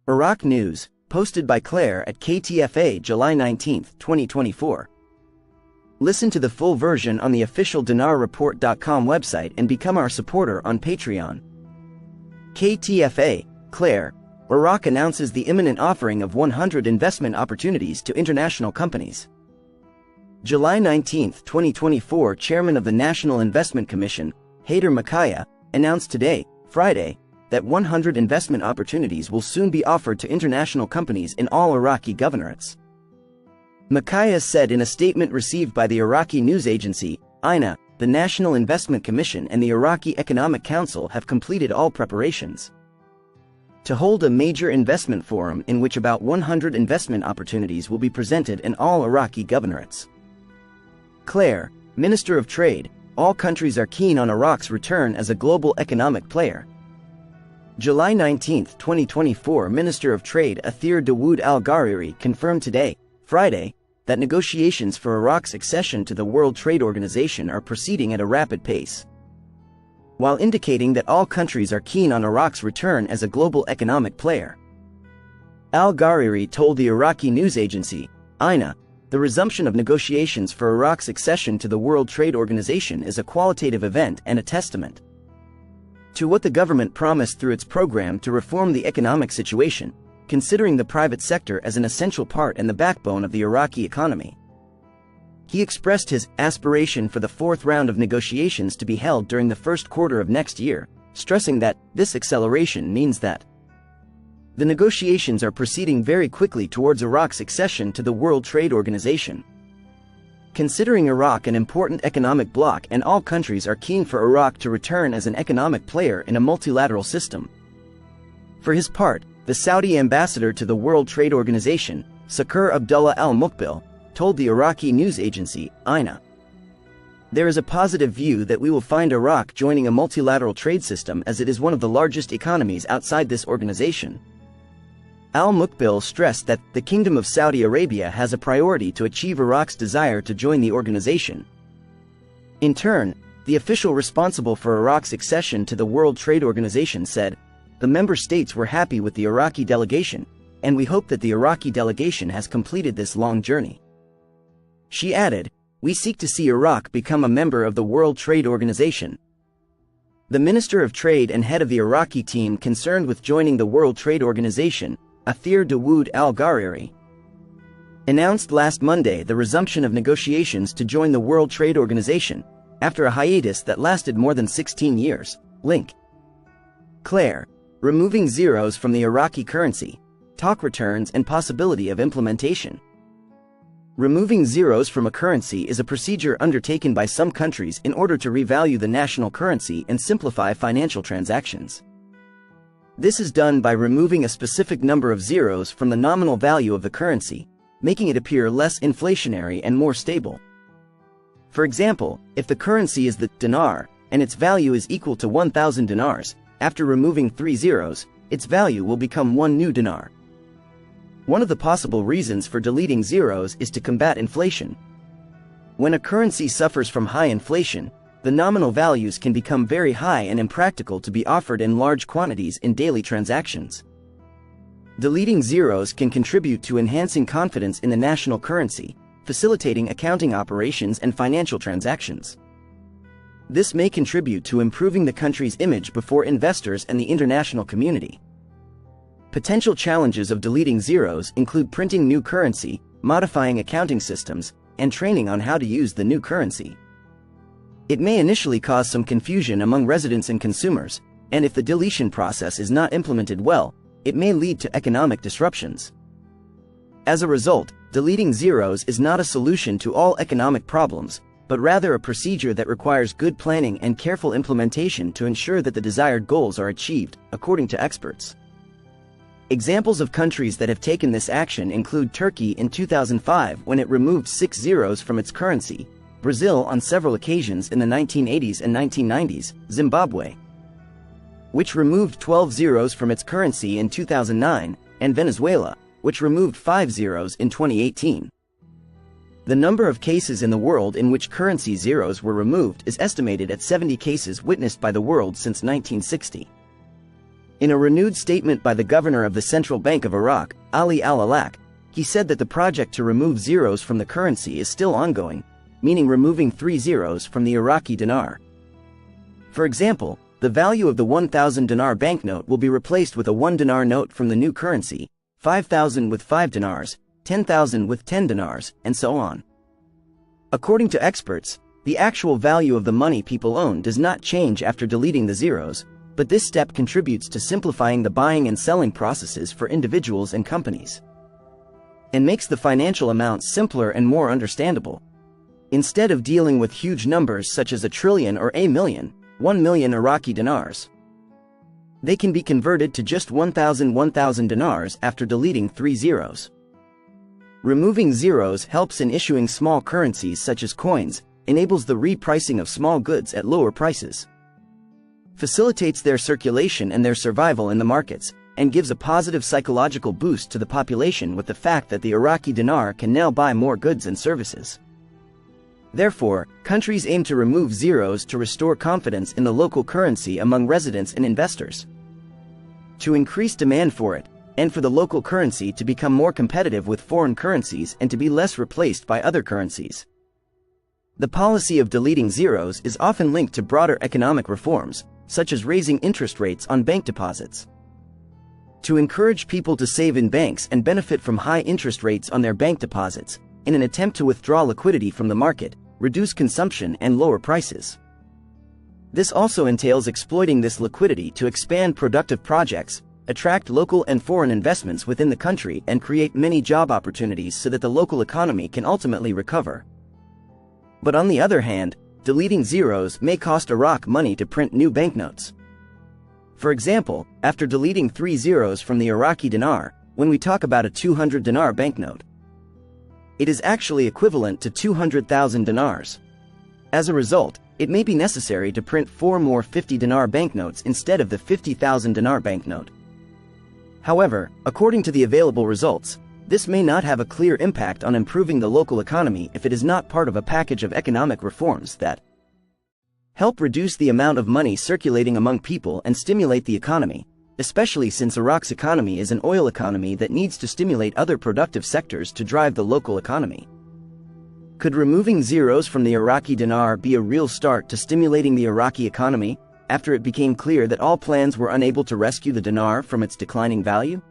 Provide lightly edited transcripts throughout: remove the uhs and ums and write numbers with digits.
Iraq News, posted by Clare at KTFA July 19, 2024. Listen to the full version on the official dinarreport.com website and become our supporter on Patreon. KTFA, Clare, Iraq announces the imminent offering of 100 investment opportunities to international companies. July 19, 2024, Chairman of the National Investment Commission, Haider Makaya, announced today, Friday, that 100 investment opportunities will soon be offered to international companies in all Iraqi governorates. Makaya said in a statement received by the Iraqi news agency, INA, the National Investment Commission and the Iraqi Economic Council have completed all preparations to hold a major investment forum in which about 100 investment opportunities will be presented in all Iraqi governorates. Clare, Minister of Trade, all countries are keen on Iraq's return as a global economic player. July 19, 2024, Minister of Trade Athir Dawood Al-Ghariri confirmed today, Friday, that negotiations for Iraq's accession to the World Trade Organization are proceeding at a rapid pace, while indicating that all countries are keen on Iraq's return as a global economic player. Al-Ghariri told the Iraqi news agency, INA, the resumption of negotiations for Iraq's accession to the World Trade Organization is a qualitative event and a testament to what the government promised through its program to reform the economic situation, considering the private sector as an essential part and the backbone of the Iraqi economy. He expressed his aspiration for the fourth round of negotiations to be held during the first quarter of next year, stressing that this acceleration means that the negotiations are proceeding very quickly towards Iraq's accession to the World Trade Organization. Considering Iraq an important economic bloc and all countries are keen for Iraq to return as an economic player in a multilateral system. For his part, the Saudi ambassador to the World Trade Organization, Sakur Abdullah al-Muqbil, told the Iraqi news agency, INA, there is a positive view that we will find Iraq joining a multilateral trade system as it is one of the largest economies outside this organization. Al-Muqbil stressed that the Kingdom of Saudi Arabia has a priority to achieve Iraq's desire to join the organization. In turn, the official responsible for Iraq's accession to the World Trade Organization said, the member states were happy with the Iraqi delegation, and we hope that the Iraqi delegation has completed this long journey. She added, we seek to see Iraq become a member of the World Trade Organization. The Minister of Trade and head of the Iraqi team concerned with joining the World Trade Organization, Athir Dawood Al-Ghariri, announced last Monday the resumption of negotiations to join the World Trade Organization, after a hiatus that lasted more than 16 years. Link. Clare, removing zeros from the Iraqi currency, talk returns and possibility of implementation. Removing zeros from a currency is a procedure undertaken by some countries in order to revalue the national currency and simplify financial transactions. This is done by removing a specific number of zeros from the nominal value of the currency, making it appear less inflationary and more stable. For example, if the currency is the dinar, and its value is equal to 1,000 dinars, after removing 3 zeros, its value will become 1 new dinar. One of the possible reasons for deleting zeros is to combat inflation. When a currency suffers from high inflation, the nominal values can become very high and impractical to be offered in large quantities in daily transactions. Deleting zeros can contribute to enhancing confidence in the national currency, facilitating accounting operations and financial transactions. This may contribute to improving the country's image before investors and the international community. Potential challenges of deleting zeros include printing new currency, modifying accounting systems, and training on how to use the new currency. It may initially cause some confusion among residents and consumers, and if the deletion process is not implemented well, it may lead to economic disruptions. As a result, deleting zeros is not a solution to all economic problems, but rather a procedure that requires good planning and careful implementation to ensure that the desired goals are achieved, according to experts. Examples of countries that have taken this action include Turkey in 2005 when it removed 6 zeros from its currency, Brazil on several occasions in the 1980s and 1990s, Zimbabwe, which removed 12 zeros from its currency in 2009, and Venezuela, which removed 5 zeros in 2018. The number of cases in the world in which currency zeros were removed is estimated at 70 cases witnessed by the world since 1960. In a renewed statement by the governor of the Central Bank of Iraq, Ali al-Alak, he said that the project to remove zeros from the currency is still ongoing, meaning removing 3 zeros from the Iraqi dinar. For example, the value of the 1,000 dinar banknote will be replaced with a 1 dinar note from the new currency, 5,000 with 5 dinars, 10,000 with 10 dinars, and so on. According to experts, the actual value of the money people own does not change after deleting the zeros, but this step contributes to simplifying the buying and selling processes for individuals and companies, and makes the financial amounts simpler and more understandable. Instead of dealing with huge numbers such as a trillion or a million, 1 million Iraqi dinars, they can be converted to just 1,000 dinars after deleting 3 zeros. Removing zeros helps in issuing small currencies such as coins, enables the repricing of small goods at lower prices, facilitates their circulation and their survival in the markets, and gives a positive psychological boost to the population with the fact that the Iraqi dinar can now buy more goods and services. Therefore, countries aim to remove zeros to restore confidence in the local currency among residents and investors, to increase demand for it, and for the local currency to become more competitive with foreign currencies and to be less replaced by other currencies. The policy of deleting zeros is often linked to broader economic reforms, such as raising interest rates on bank deposits, to encourage people to save in banks and benefit from high interest rates on their bank deposits, in an attempt to withdraw liquidity from the market, reduce consumption and lower prices. This also entails exploiting this liquidity to expand productive projects, attract local and foreign investments within the country and create many job opportunities so that the local economy can ultimately recover. But on the other hand, deleting zeros may cost Iraq money to print new banknotes. For example, after deleting 3 zeros from the Iraqi dinar, when we talk about a 200 dinar banknote, it is actually equivalent to 200,000 dinars. As a result, it may be necessary to print 4 more 50 dinar banknotes instead of the 50,000 dinar banknote. However, according to the available results, this may not have a clear impact on improving the local economy if it is not part of a package of economic reforms that help reduce the amount of money circulating among people and stimulate the economy, especially since Iraq's economy is an oil economy that needs to stimulate other productive sectors to drive the local economy. Could removing zeros from the Iraqi dinar be a real start to stimulating the Iraqi economy, after it became clear that all plans were unable to rescue the dinar from its declining value?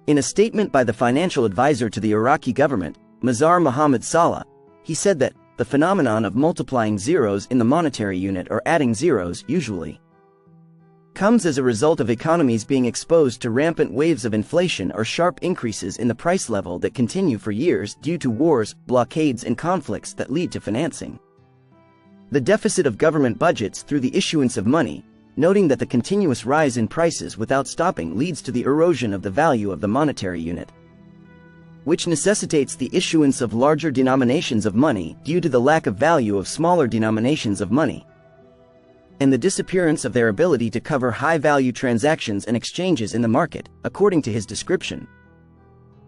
In a statement by the financial advisor to the Iraqi government, Mazhar Mohammad Salah, he said that the phenomenon of multiplying zeros in the monetary unit or adding zeros usually comes as a result of economies being exposed to rampant waves of inflation or sharp increases in the price level that continue for years due to wars, blockades, and conflicts that lead to financing the deficit of government budgets through the issuance of money, noting that the continuous rise in prices without stopping leads to the erosion of the value of the monetary unit, which necessitates the issuance of larger denominations of money due to the lack of value of smaller denominations of money, and the disappearance of their ability to cover high-value transactions and exchanges in the market, according to his description.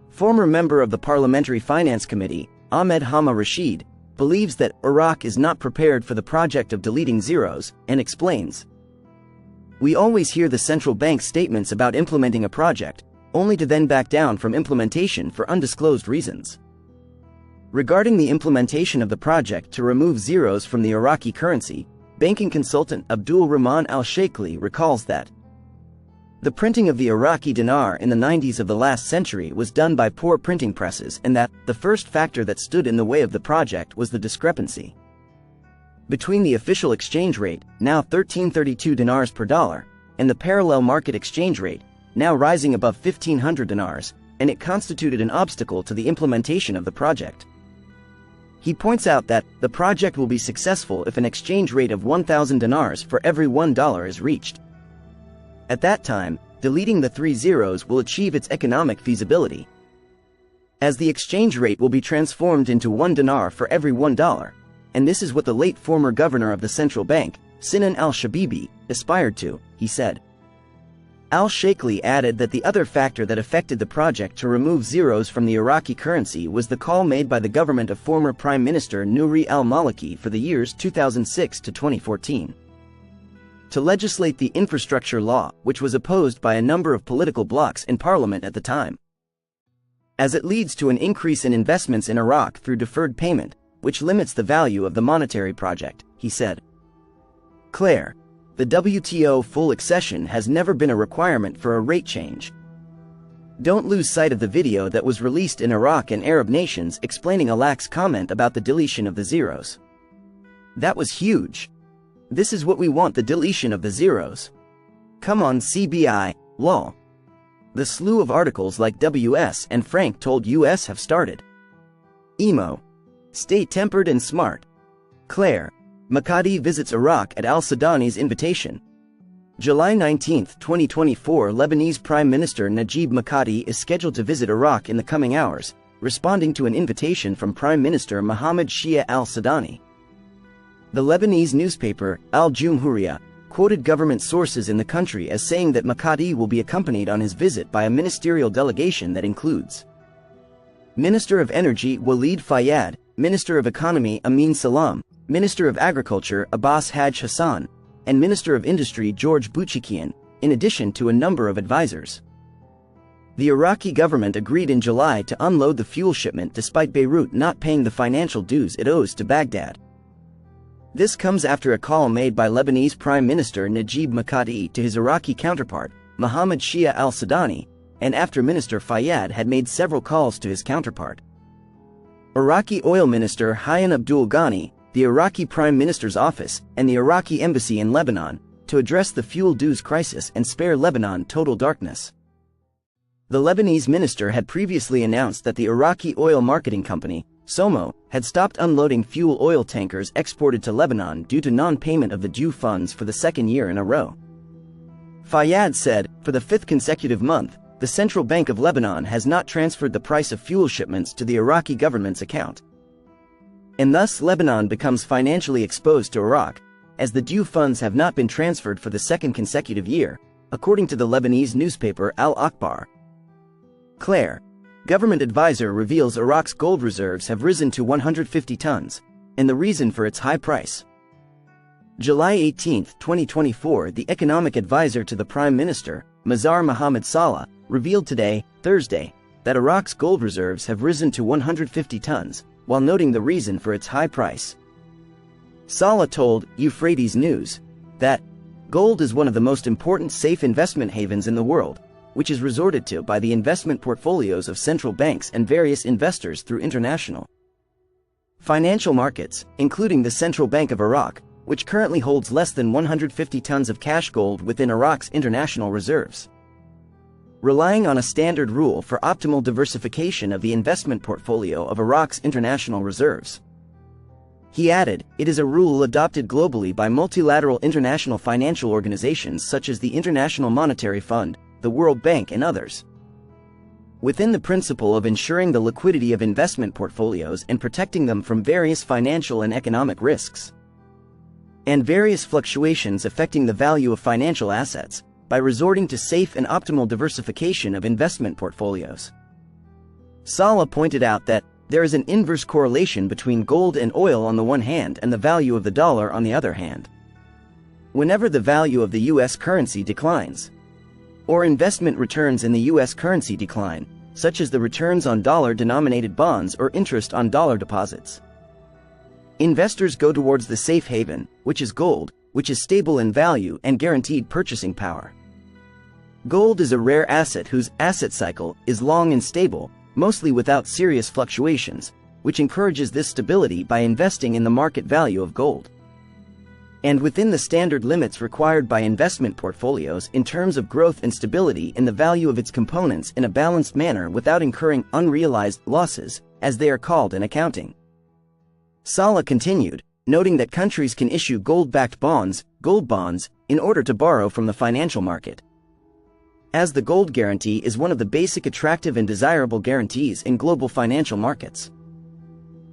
Former member of the Parliamentary Finance Committee, Ahmed Hama Rashid, believes that Iraq is not prepared for the project of deleting zeros, and explains, "We always hear the central bank's statements about implementing a project, only to then back down from implementation for undisclosed reasons." Regarding the implementation of the project to remove zeros from the Iraqi currency, banking consultant Abdul Rahman al-Sheikhli recalls that the printing of the Iraqi dinar in the 90s of the last century was done by poor printing presses, and that the first factor that stood in the way of the project was the discrepancy between the official exchange rate, now 1332 dinars per dollar, and the parallel market exchange rate, now rising above 1500 dinars, and it constituted an obstacle to the implementation of the project. He points out that the project will be successful if an exchange rate of 1,000 dinars for every $1 is reached. At that time, deleting the 3 zeros will achieve its economic feasibility, as the exchange rate will be transformed into 1 dinar for every $1, and this is what the late former governor of the central bank, Sinan al-Shabibi, aspired to, he said. Al-Sheikhli added that the other factor that affected the project to remove zeros from the Iraqi currency was the call made by the government of former Prime Minister Nouri al-Maliki for the years 2006 to 2014. to legislate the infrastructure law, which was opposed by a number of political blocs in parliament at the time, as it leads to an increase in investments in Iraq through deferred payment, which limits the value of the monetary project, he said. Clare, the WTO full accession has never been a requirement for a rate change. Don't lose sight of the video that was released in Iraq and Arab nations explaining Alak's comment about the deletion of the zeros. That was huge. This is what we want, the deletion of the zeros. Come on CBI, lol. The slew of articles like WS and Frank told US have started. Emo. Stay tempered and smart. Clare. Makati visits Iraq at al-Sudani's invitation. July 19, 2024, Lebanese Prime Minister Najib Mikati is scheduled to visit Iraq in the coming hours, responding to an invitation from Prime Minister Mohammed Shia al-Sudani. The Lebanese newspaper, Al-Jumhuriyah, quoted government sources in the country as saying that Mikati will be accompanied on his visit by a ministerial delegation that includes Minister of Energy Walid Fayyad, Minister of Economy Amin Salam, Minister of Agriculture Abbas Haj Hassan, and Minister of Industry George Bouchikian, in addition to a number of advisors. The Iraqi government agreed in July to unload the fuel shipment despite Beirut not paying the financial dues it owes to Baghdad. This comes after a call made by Lebanese Prime Minister Najib Mikati to his Iraqi counterpart, Mohammed Shia al-Sudani, and after Minister Fayyad had made several calls to his counterpart, Iraqi Oil Minister Hayyan Abdul Ghani, the Iraqi Prime Minister's office, and the Iraqi embassy in Lebanon, to address the fuel dues crisis and spare Lebanon total darkness. The Lebanese minister had previously announced that the Iraqi oil marketing company, SOMO, had stopped unloading fuel oil tankers exported to Lebanon due to non-payment of the due funds for the second year in a row. Fayyad said, for the fifth consecutive month, the Central Bank of Lebanon has not transferred the price of fuel shipments to the Iraqi government's account. And thus Lebanon becomes financially exposed to Iraq, as the due funds have not been transferred for the second consecutive year, according to the Lebanese newspaper Al-Akhbar. Clare, government advisor, reveals Iraq's gold reserves have risen to 150 tons, and the reason for its high price. July 18, 2024, the economic advisor to the Prime Minister, Mazar Mohammed Salah, revealed today, Thursday, that Iraq's gold reserves have risen to 150 tons, while noting the reason for its high price. Salah told Euphrates News that gold is one of the most important safe investment havens in the world, which is resorted to by the investment portfolios of central banks and various investors through international financial markets, including the Central Bank of Iraq, which currently holds less than 150 tons of cash gold within Iraq's international reserves. Relying on a standard rule for optimal diversification of the investment portfolio of Iraq's international reserves. He added, it is a rule adopted globally by multilateral international financial organizations such as the International Monetary Fund, the World Bank, and others. Within the principle of ensuring the liquidity of investment portfolios and protecting them from various financial and economic risks, and various fluctuations affecting the value of financial assets, by resorting to safe and optimal diversification of investment portfolios. Salah pointed out that there is an inverse correlation between gold and oil on the one hand and the value of the dollar on the other hand. Whenever the value of the U.S. currency declines, or investment returns in the U.S. currency decline, such as the returns on dollar-denominated bonds or interest on dollar deposits, investors go towards the safe haven, which is gold, which is stable in value and guaranteed purchasing power. Gold is a rare asset whose asset cycle is long and stable, mostly without serious fluctuations, which encourages this stability by investing in the market value of gold, and within the standard limits required by investment portfolios in terms of growth and stability in the value of its components in a balanced manner without incurring unrealized losses, as they are called in accounting. Salah continued, noting that countries can issue gold-backed bonds, gold bonds, in order to borrow from the financial market, as the gold guarantee is one of the basic attractive and desirable guarantees in global financial markets.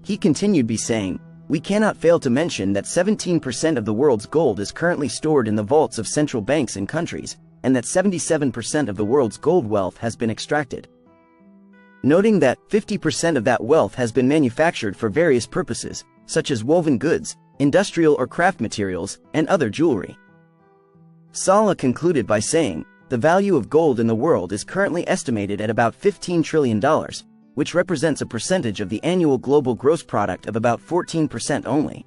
He continued by saying, we cannot fail to mention that 17% of the world's gold is currently stored in the vaults of central banks and countries, and that 77% of the world's gold wealth has been extracted, noting that 50% of that wealth has been manufactured for various purposes, such as woven goods, industrial or craft materials, and other jewelry. Saleh concluded by saying, "The value of gold in the world is currently estimated at about $15 trillion, which represents a percentage of the annual global gross product of about 14% only."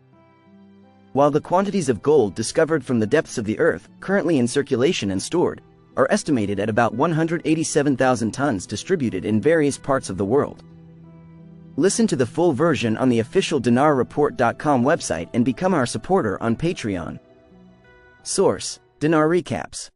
While the quantities of gold discovered from the depths of the earth, currently in circulation and stored, are estimated at about 187,000 tons distributed in various parts of the world. Listen to the full version on the official dinarreport.com website and become our supporter on Patreon. Source: Dinar Recaps.